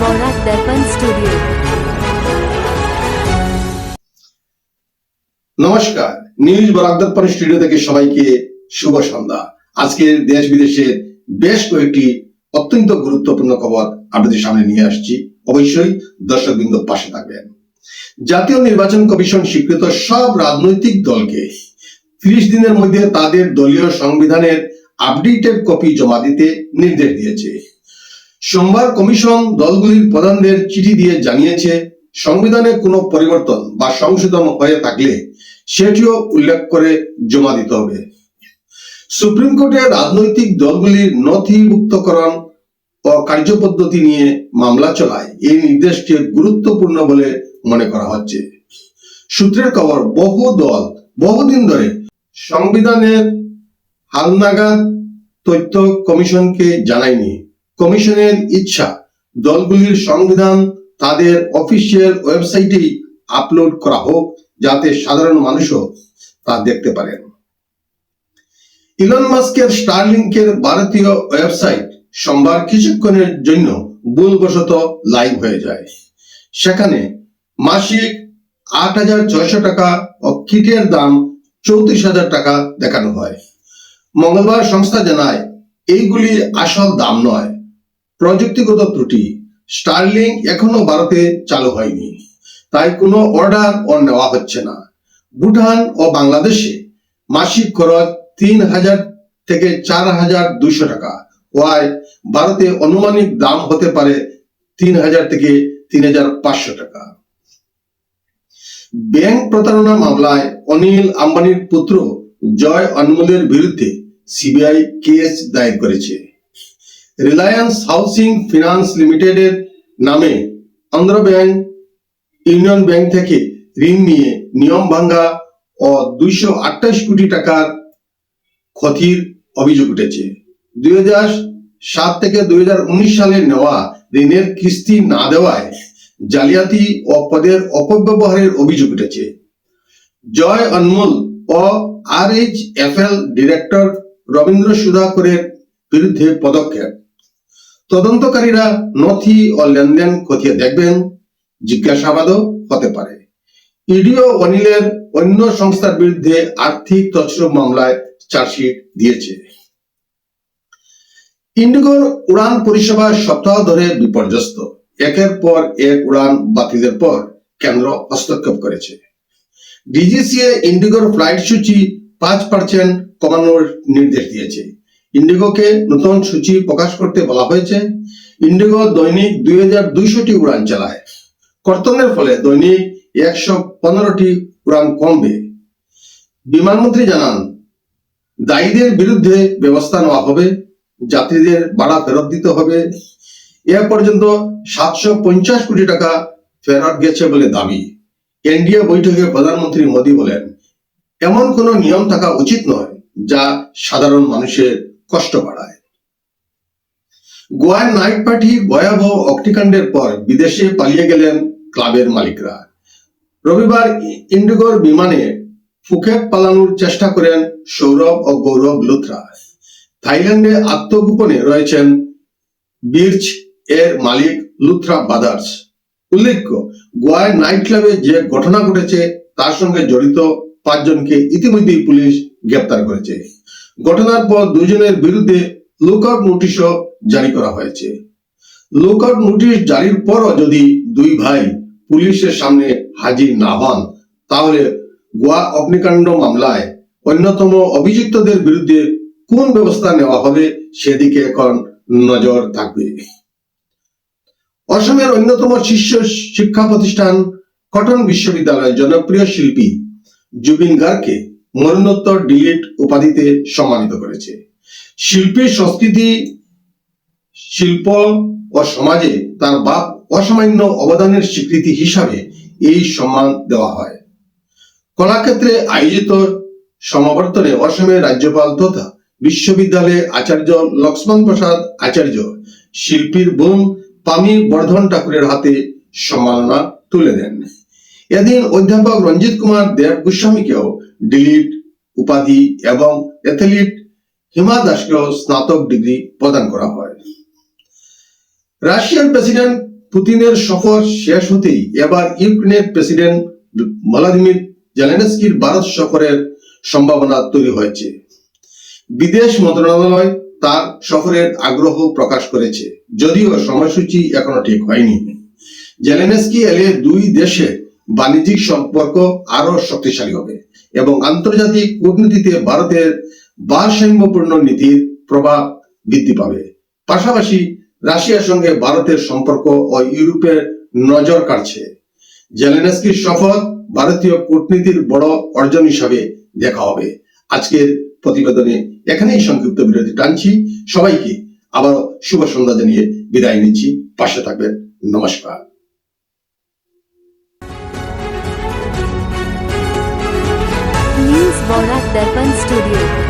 বরাক দর্পণ studio. নমস্কার, news Barak দর্পণ studio থেকে সবাইকে শুভ সন্ধ্যা। আজকের দেশ বিদেশের বেশ কয়েকটি অত্যন্ত গুরুত্বপূর্ণ খবর আপনাদের সামনে নিয়ে আসছি। অবশ্যই দর্শকবৃন্দ পাশে থাকবেন। জাতীয় নির্বাচন কমিশন স্বীকৃত সব রাজনৈতিক দলকে 30 দিনের মধ্যে তাদের দলীয় সংবিধানের আপডেটেড কপি জমা দিতে নির্দেশ দিয়েছে। সোমবার কমিশন দলগুলির প্রধানদের চিঠি দিয়ে জানিয়েছে, সংবিধানে কোনো পরিবর্তন বা সংশোধন হয়ে থাকলে সেটিও উল্লেখ করে জমা দিতে হবে। সুপ্রিম কোর্টে রাজনৈতিক দলগুলির নথিভুক্তকরণ ও কার্যপদ্ধতি নিয়ে মামলা চলায় এই নির্দেশটি গুরুত্বপূর্ণ বলে মনে করা হচ্ছে। সূত্রের খবর, বহু দল বহুদিন ধরে সংবিধানের হালনাগাদ তথ্য কমিশনকে জানায়নি। কমিশনের ইচ্ছা দলগুলির সংবিধান তাদের অফিসিয়াল ওয়েবসাইটেই আপলোড করা হোক, যাতে সাধারণ মানুষও তা দেখতে পারেন। ইলন মাস্কের স্টারলিংকের ভারতীয় ওয়েবসাইট সোমবার কিছুক্ষণের জন্য ভুলবশত লাইভ হয়ে যায়। সেখানে মাসিক 8,600 টাকা ও কিটের দাম 34,000 টাকা দেখানো হয়। মঙ্গলবার সংস্থা জানায়, এইগুলি আসল দাম নয়, প্রযুক্তিগত ত্রুটি। স্টারলিংক এখনো ভারতে চালু হয়নি, তাই কোনো অর্ডার নেওয়া হচ্ছে না। ভুটান ও বাংলাদেশে মাসিক খরচ 3,000 থেকে 4,200 টাকা হওয়ায় ভারতে আনুমানিক দাম হতে পারে 3,000 থেকে 3,500 টাকা। ব্যাংক প্রতারণা মামলায় অনিল আম্বানির পুত্র জয় অনমোলের বিরুদ্ধে সিবিআই কেস দায়ের করেছে। রিলায়েন্স হাউসিং ফিনান্স লিমিটেডের নামে অন্ধ্র ব্যাংক, ইউনিয়ন ব্যাংক থেকে ঋণ নিয়ে নিয়ম ভাঙ্গা ও 228 কোটি টাকার ক্ষতির অভিযোগ উঠেছে। 2007 থেকে 2019 সালে নেওয়া ঋণের কিস্তি না দেওয়ায় জালিয়াতি ও পদের অপব্যবহারের অভিযোগ উঠেছে। জয় অনমোল ও RHFL ডিরেক্টর রবীন্দ্র সুধাকরের বিরুদ্ধে পদক্ষেপ। তদন্তকারীরা নথি ও লেনদেন খতিয়ে দেখবেন, জিজ্ঞাসাবাদও হতে পারে। ইডি ও অনিলের অন্য সংস্থার বিরুদ্ধে আর্থিক তছরূপ মামলায় চার্জশিট দিয়েছে। ইন্ডিগোর উড়ান পরিষেবা সপ্তাহ ধরে বিপর্যস্ত। একের পর এক উড়ান বাতিলের পর কেন্দ্র হস্তক্ষেপ করেছে। ডিজিসিএ ইন্ডিগোর ফ্লাইট সূচি 5% কমানোর নির্দেশ দিয়েছে। ইন্ডিগোকে নতুন সূচি প্রকাশ করতে বলা হয়েছে। ইন্ডিগো দৈনিক 2,200টি উড়ান চালায়। কর্তনের ফলে দৈনিক 115টি উড়ান কমবে। বিমানমন্ত্রী জানান, দায়ীদের বিরুদ্ধে ব্যবস্থা নেওয়া হবে, যাত্রীদের ভাড়া ফেরত দিতে হবে। এ পর্যন্ত 750 কোটি টাকা ফেরত গেছে বলে দাবি। এনডিএ বৈঠকে প্রধানমন্ত্রী মোদী বলেন, এমন কোনো নিয়ম থাকা উচিত নয় যা সাধারণ মানুষের কষ্ট বাড়ায়। গোয়ার নাইট পার্টির ভয়াবহ অগ্নিকাণ্ডের পর বিদেশে পালিয়ে গেলেন ক্লাবের মালিকরা। রবিবার ইন্ডিগোর বিমানে ফুকেট পালানোর চেষ্টা করেন সৌরভ ও গৌরব লুথরা। থাইল্যান্ডে আত্মগোপনে রয়েছেন বির্চ এর মালিক লুথরা ব্রাদার্স। উল্লেখ্য, গোয়ার নাইট ক্লাবে যে ঘটনা ঘটেছে তার সঙ্গে জড়িত 5 জনকে ইতিমধ্যেই পুলিশ গ্রেপ্তার করেছে। ঘটনার পর দুজনের বিরুদ্ধে লুকআউট নোটিশও জারি করা হয়েছে। লুকআউট নোটিশ জারির পরও যদি দুই ভাই পুলিশের সামনে হাজির না হন, তাহলে গোয়া অগ্নিকাণ্ড মামলায় অন্যতম অভিযুক্তদের বিরুদ্ধে কোন ব্যবস্থা নেওয়া হবে সেদিকে এখন নজর থাকবে। অসমের অন্যতম শীর্ষ শিক্ষা প্রতিষ্ঠান কটন বিশ্ববিদ্যালয়ের জনপ্রিয় শিল্পী জুবিন গার্গকে মরণোত্তর ডিলিট উপাধিতে সম্মানিত করেছে। শিল্পীর সংস্কৃতি, শিল্প ও সমাজে তার অসামান্য অবদানের স্বীকৃতি হিসাবে এই সম্মান দেওয়া হয়। কলাক্ষেত্রে আয়োজিত সমাবর্তনে অসমের রাজ্যপাল তথা বিশ্ববিদ্যালয়ের আচার্য লক্ষ্মণ প্রসাদ আচার্য শিল্পীর বোন পামি বর্ধন ঠাকুরের হাতে সম্মাননা তুলে দেন। এদিন অধ্যাপক রঞ্জিত কুমার দেব গোস্বামীকেও ডিলিট উপাধি এবং অ্যাথলিট হিমা দাসকেও স্নাতক ডিগ্রি প্রদান করা হয়। রাশিয়ার প্রেসিডেন্ট পুতিনের সফর শেষ হতেই এবার ইউক্রেনের প্রেসিডেন্ট ভ্লাদিমির জেলেনস্কির ভারত সফরের সম্ভাবনা তৈরি হয়েছে। বিদেশ মন্ত্রণালয় তার সফরের আগ্রহ প্রকাশ করেছে, যদিও সময়সূচি এখনো ঠিক হয়নি। জেলেনস্কি এলে দুই দেশের বাণিজ্যিক সম্পর্ক আরো শক্তিশালী হবে এবং আন্তর্জাতিক কূটনীতিতে ভারতের ভারসাম্যপূর্ণ নীতির প্রভাব বৃদ্ধি পাবে। পাশাপাশি রাশিয়ার সঙ্গে ভারতের সম্পর্ক ও ইউরোপের নজর কাড়ছে। জেলেনস্কির সফর ভারতীয় কূটনীতির বড় অর্জন হিসাবে দেখা হবে। আজকের প্রতিবেদনে এখানেই সংক্ষিপ্ত বিরতি টানছি। সবাইকে আবার শুভ সন্ধ্যা জানিয়ে বিদায় নিচ্ছি। পাশে থাকবেন। নমস্কার। न्यूज बौरा दर्पण स्टूडियो।